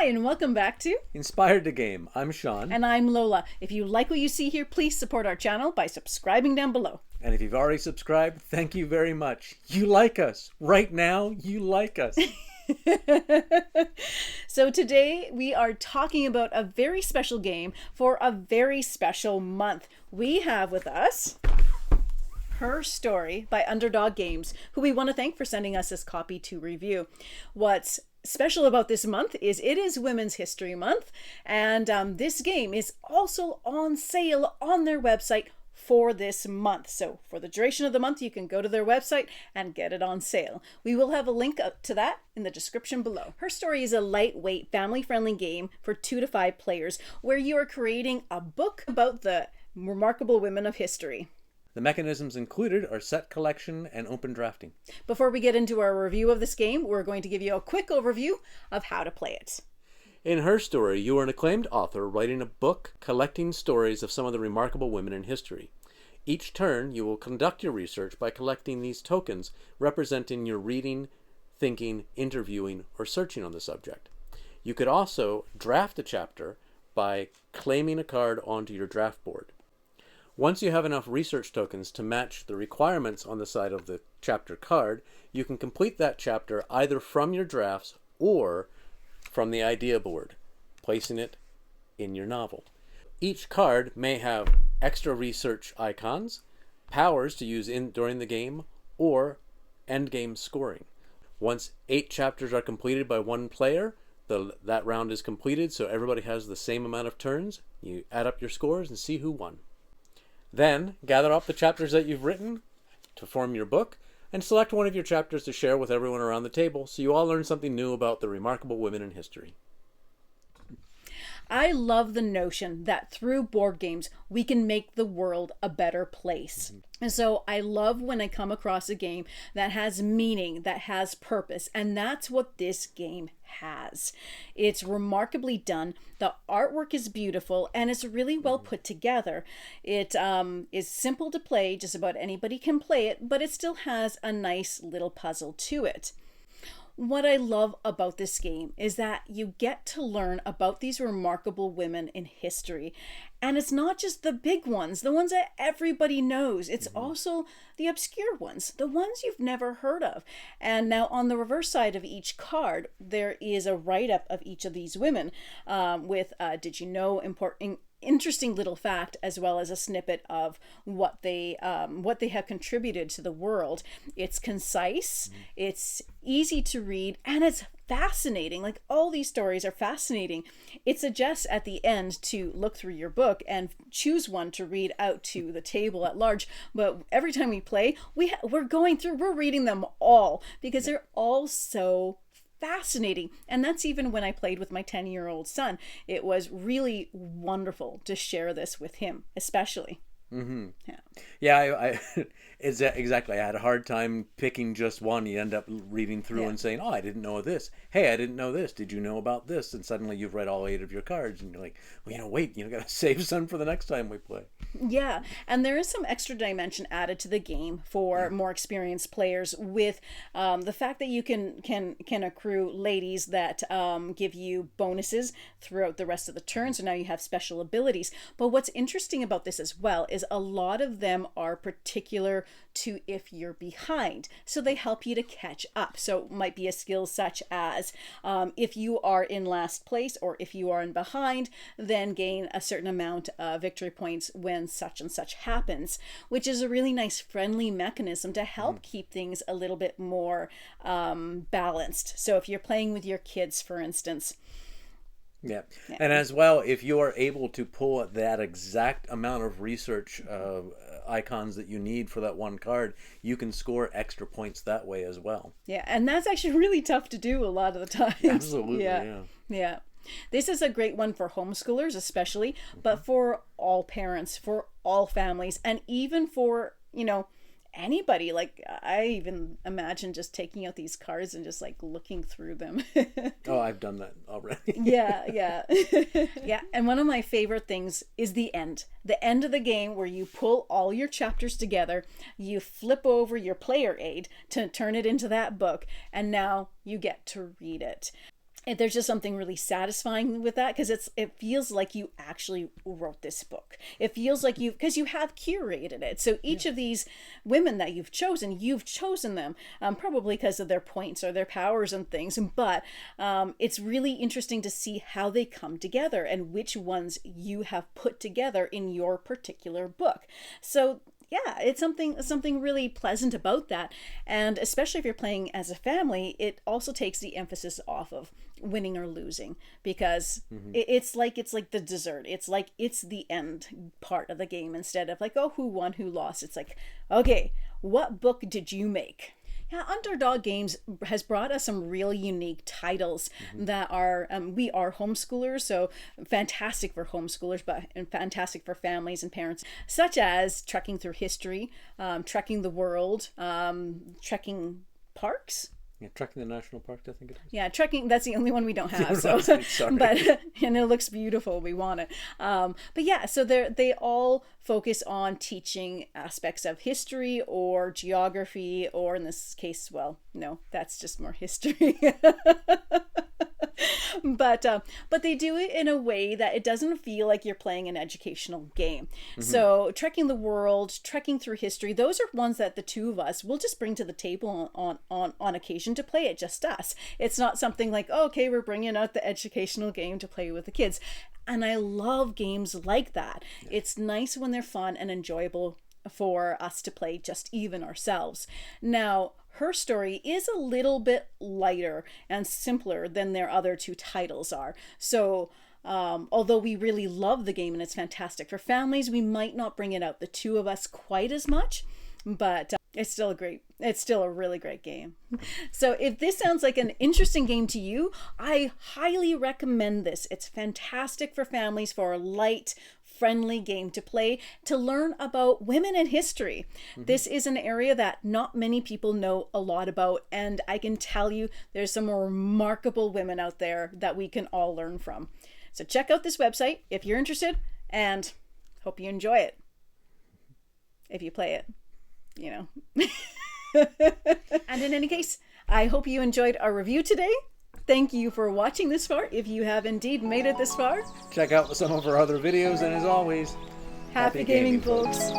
and welcome back to Inspired to Game. I'm Sean. And I'm Lola. If you like what you see here, please support our channel by subscribing down below. And if you've already subscribed, thank you very much. You like us. Right now, you like us. So today we are talking about a very special game for a very special month. We have with us HerStory by Underdog Games, who we want to thank for sending us this copy to review. What's special about this month is it is Women's History Month, and this game is also on sale on their website for this month. So for the duration of the month, you can go to their website and get it on sale. We will have a link up to that in the description below. HerStory is a lightweight, family-friendly game for 2 to 5 players where you are creating a book about the remarkable women of history. The mechanisms included are set collection and open drafting. Before we get into our review of this game, we're going to give you a quick overview of how to play it. In HerStory, you are an acclaimed author writing a book collecting stories of some of the remarkable women in history. Each turn, you will conduct your research by collecting these tokens representing your reading, thinking, interviewing, or searching on the subject. You could also draft a chapter by claiming a card onto your draft board. Once you have enough research tokens to match the requirements on the side of the chapter card, you can complete that chapter either from your drafts or from the idea board, placing it in your novel. Each card may have extra research icons, powers to use during the game, or endgame scoring. Once 8 chapters are completed by one player, that round is completed, so everybody has the same amount of turns. You add up your scores and see who won. Then, gather up the chapters that you've written to form your book, and select one of your chapters to share with everyone around the table so you all learn something new about the remarkable women in history. I love the notion that through board games, we can make the world a better place. And so I love when I come across a game that has meaning, that has purpose, and that's what this game has. It's remarkably done. The artwork is beautiful, and it's really well put together. It is simple to play, just about anybody can play it, but it still has a nice little puzzle to it. What I love about this game is that you get to learn about these remarkable women in history. And it's not just the big ones, the ones that everybody knows. It's also the obscure ones, the ones you've never heard of. And now on the reverse side of each card, there is a write-up of each of these women with did you know, interesting little fact, as well as a snippet of what they have contributed to the world. It's concise, it's easy to read, and it's fascinating. Like, all these stories are fascinating. It suggests at the end to look through your book and choose one to read out to the table at large. But every time we play, we're reading them all because they're all so fascinating. And that's even when I played with my 10-year-old son. It was really wonderful to share this with him, especially. Yeah, exactly. I had a hard time picking just one. You end up reading through and saying, oh, I didn't know this. Hey, I didn't know this. Did you know about this? And suddenly you've read all 8 of your cards and you're like, well, wait, gotta save some for the next time we play. Yeah, and there is some extra dimension added to the game for more experienced players with the fact that you can accrue ladies that give you bonuses throughout the rest of the turn. So now you have special abilities. But what's interesting about this as well is a lot of them are particular to if you're behind. So they help you to catch up. So it might be a skill such as if you are in last place or if you are in behind, then gain a certain amount of victory points when such and such happens, which is a really nice friendly mechanism to help keep things a little bit more balanced. So if you're playing with your kids, for instance. Yeah. And as well, if you are able to pull that exact amount of research icons that you need for that one card, you can score extra points that way as well. Yeah, and that's actually really tough to do a lot of the time. Absolutely, yeah. This is a great one for homeschoolers especially, but for all parents, for all families, and even for, anybody. Like, I even imagine just taking out these cards and just like looking through them. Oh, I've done that already. Yeah. And one of my favorite things is the end of the game, where you pull all your chapters together, you flip over your player aid to turn it into that book, and now you get to read it. And there's just something really satisfying with that, because it feels like you actually wrote this book. It feels like because you have curated it. So each of these women that you've chosen them probably because of their points or their powers and things. But it's really interesting to see how they come together and which ones you have put together in your particular book. So yeah, it's something really pleasant about that. And especially if you're playing as a family, it also takes the emphasis off of winning or losing, because it's like the dessert. It's like it's the end part of the game, instead of like, oh, who won, who lost. It's like, okay, what book did you make? Yeah, Underdog Games has brought us some really unique titles that are, we are homeschoolers, so fantastic for homeschoolers, and fantastic for families and parents, such as Trekking Through History, Trekking the World, Trekking Parks. Yeah, Trekking the National Park, I think it is. Yeah, Trekking, that's the only one we don't have. So, but and it looks beautiful. We want it. But yeah, so they all focus on teaching aspects of history or geography, or in this case, well, no, that's just more history. But they do it in a way that it doesn't feel like you're playing an educational game. So Trekking the World, Trekking Through History, those are ones that the two of us will just bring to the table on occasion to play it, just us. It's not something like, oh, okay, we're bringing out the educational game to play with the kids. And I love games like that. It's nice when they're fun and enjoyable for us to play just even ourselves. Now, HerStory is a little bit lighter and simpler than their other two titles are. So although we really love the game and it's fantastic for families, we might not bring it out, the two of us, quite as much. But it's still a really great game. So if this sounds like an interesting game to you, I highly recommend this. It's fantastic for families, for a light, friendly game to play, to learn about women in history. This is an area that not many people know a lot about, and I can tell you there's some remarkable women out there that we can all learn from. So check out this website if you're interested, and hope you enjoy it. If you play it, you know. And in any case, I hope you enjoyed our review today. Thank you for watching this far, if you have indeed made it this far. Check out some of our other videos, and as always, Happy gaming, folks.